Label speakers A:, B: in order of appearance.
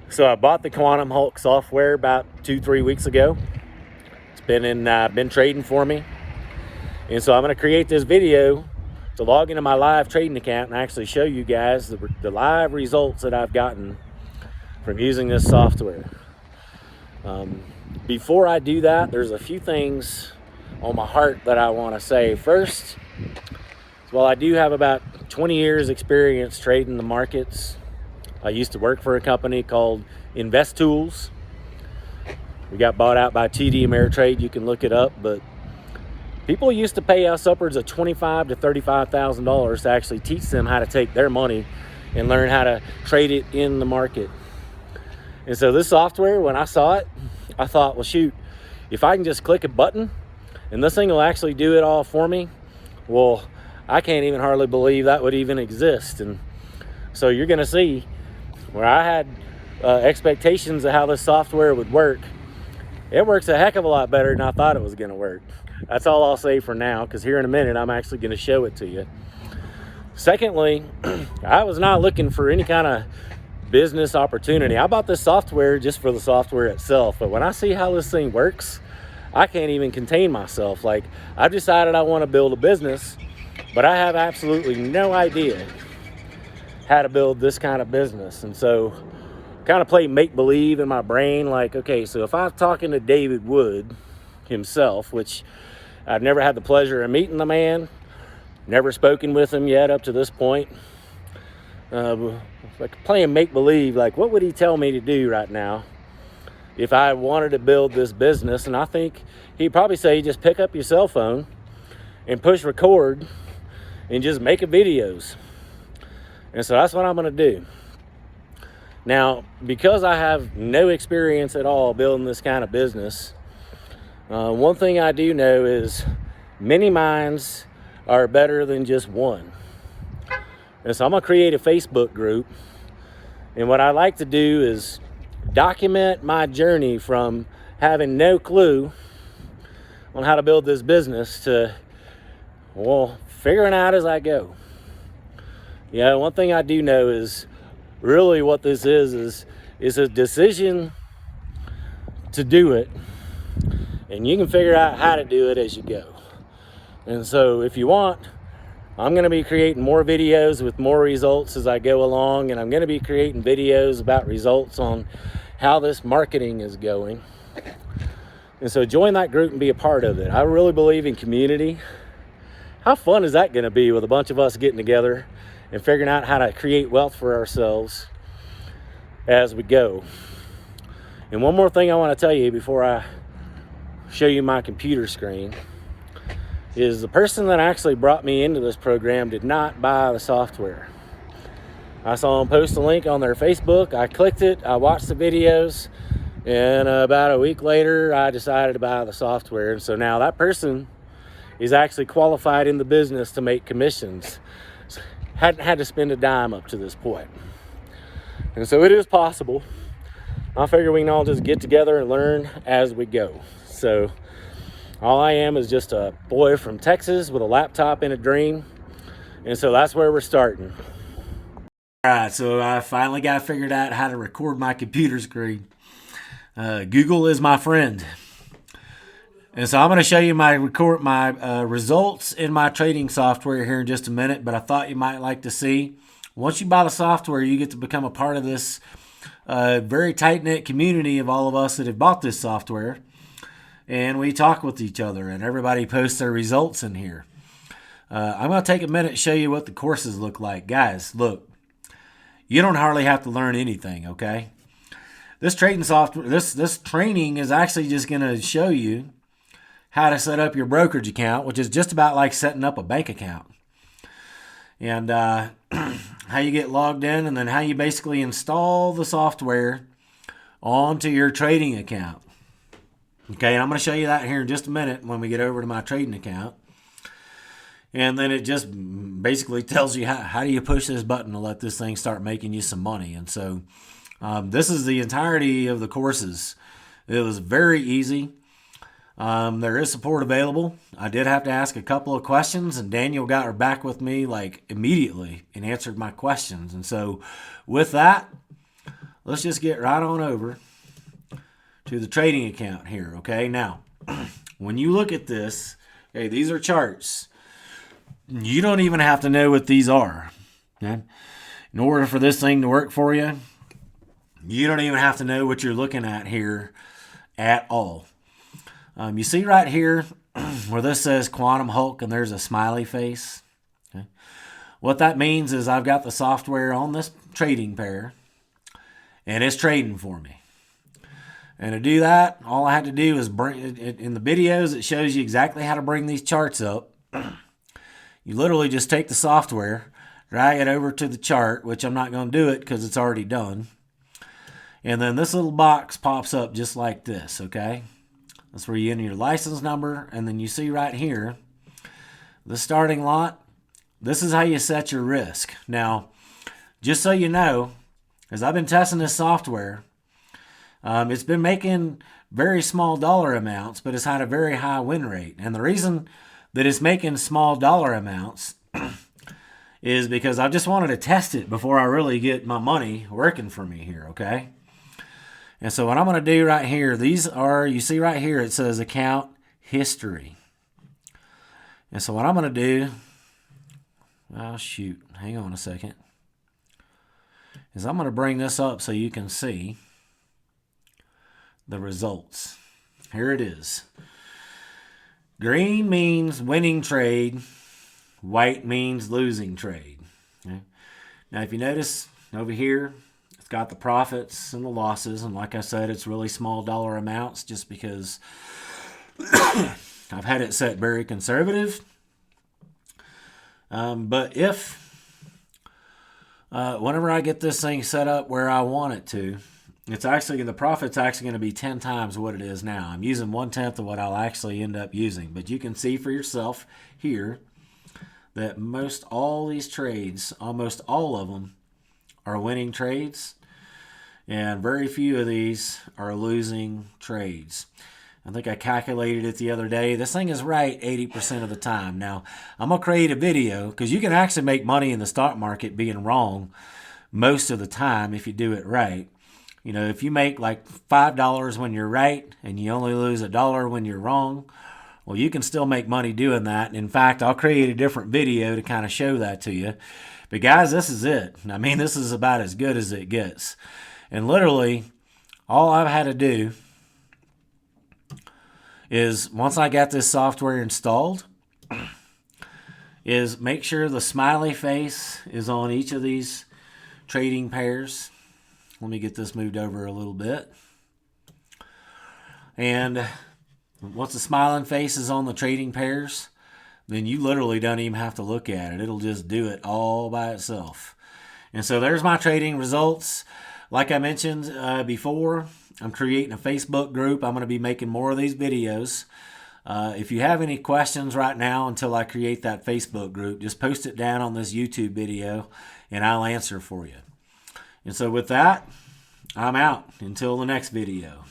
A: So I bought the Quantum Hulk software about 2-3 weeks ago. It's been trading for me, and so I'm going to create this video to log into my live trading account and actually show you guys the live results that I've gotten from using this software. Before I do that, there's a few things on my heart that I want to say. First, well, I do have about 20 years experience trading the markets. I used to work for a company called InvestTools. We got bought out by TD Ameritrade. You can look it up, but people used to pay us upwards of $25,000 to $35,000 to actually teach them how to take their money and learn how to trade it in the market. And so this software, when I saw it, I thought, well, shoot, if I can just click a button and this thing will actually do it all for me, well, I can't even hardly believe that would even exist. And so you're going to see where I had expectations of how this software would work. It works a heck of a lot better than I thought it was going to work. That's all I'll say for now, because here in a minute I'm actually going to show it to you. Secondly, I was not looking for any kind of business opportunity. I bought this software just for the software itself, but when I see how this thing works, I can't even contain myself. Like, I've decided I want to build a business, but I have absolutely no idea how to build this kind of business. And so kind of play make-believe in my brain, like, okay, so if I'm talking to David Wood himself, which I've never had the pleasure of meeting the man, never spoken with him yet up to this point, like playing make-believe, like what would he tell me to do right now if I wanted to build this business? And I think he'd probably say, just pick up your cell phone and push record and just make videos. And so that's what I'm going to do. Now, because I have no experience at all building this kind of business, one thing I do know is many minds are better than just one. And so I'm going to create a Facebook group. And what I like to do is document my journey from having no clue on how to build this business to, well, figuring out as I go. Yeah, one thing I do know is really what this is a decision to do it, and you can figure out how to do it as you go. And so if you want, I'm going to be creating more videos with more results as I go along, and I'm going to be creating videos about results on how this marketing is going. And so join that group and be a part of it. I really believe in community. How fun is that going to be with a bunch of us getting together and figuring out how to create wealth for ourselves as we go? And one more thing I want to tell you before I show you my computer screen is the person that actually brought me into this program did not buy the software. I saw them post a link on their Facebook. I clicked it. I watched the videos. And about a week later, I decided to buy the software. And so now that person is actually qualified in the business to make commissions. Hadn't had to spend a dime up to this point. And so it is possible. I figure we can all just get together and learn as we go. So all I am is just a boy from Texas with a laptop and a dream. And so that's where we're starting. All right, so I finally got figured out how to record my computer screen. Google is my friend. And so I'm going to show you my results in my trading software here in just a minute, but I thought you might like to see. Once you buy the software, you get to become a part of this very tight-knit community of all of us that have bought this software. And we talk with each other, and everybody posts their results in here. I'm going to take a minute and show you what the courses look like. Guys, look, you don't hardly have to learn anything, okay? This trading software, this training is actually just going to show you how to set up your brokerage account, which is just about like setting up a bank account. And how you get logged in, and then how you basically install the software onto your trading account. Okay, and I'm going to show you that here in just a minute when we get over to my trading account. And then it just basically tells you how do you push this button to let this thing start making you some money. And so this is the entirety of the courses. It was very easy. There is support available. I did have to ask a couple of questions, and Daniel got back with me like immediately and answered my questions. And so with that, let's just get right on over to the trading account here, okay? Now, when you look at this, okay, these are charts. You don't even have to know what these are, okay? In order for this thing to work for you, you don't even have to know what you're looking at here at all. You see right here where this says Quantum Hulk and there's a smiley face? Okay. What that means is I've got the software on this trading pair and it's trading for me. And to do that, all I had to do is bring it in the videos. It shows you exactly how to bring these charts up. You literally just take the software, drag it over to the chart, which I'm not going to do it because it's already done. And then this little box pops up just like this, okay? That's where you enter your license number. And then you see right here, the starting lot. This is how you set your risk. Now, just so you know, as I've been testing this software, it's been making very small dollar amounts, but it's had a very high win rate. And the reason that it's making small dollar amounts is because I just wanted to test it before I really get my money working for me here, okay? And so what I'm going to do right here, these are, you see right here, it says account history. And so what I'm going to do, oh shoot, hang on a second, is I'm going to bring this up so you can see the results. Here it is. Green means winning trade. White means losing trade. Okay. Now, if you notice over here, it's got the profits and the losses. And like I said, it's really small dollar amounts just because I've had it set very conservative. But if, whenever I get this thing set up where I want it to, it's actually, the profit's actually going to be 10 times what it is now. I'm using 1/10 of what I'll actually end up using. But you can see for yourself here that most all these trades, almost all of them, are winning trades. And very few of these are losing trades. I think I calculated it the other day. This thing is right 80% of the time. Now, I'm going to create a video because you can actually make money in the stock market being wrong most of the time if you do it right. You know, if you make like $5 when you're right and you only lose $1 when you're wrong, well, you can still make money doing that. In fact, I'll create a different video to kind of show that to you. But guys, this is it. I mean, this is about as good as it gets. And literally, all I've had to do is, once I got this software installed, is make sure the smiley face is on each of these trading pairs. Let me get this moved over a little bit. And once the smiling face is on the trading pairs, then you literally don't even have to look at it. It'll just do it all by itself. And so there's my trading results. Like I mentioned before, I'm creating a Facebook group. I'm going to be making more of these videos. If you have any questions right now until I create that Facebook group, just post it down on this YouTube video and I'll answer for you. And so with that, I'm out until the next video.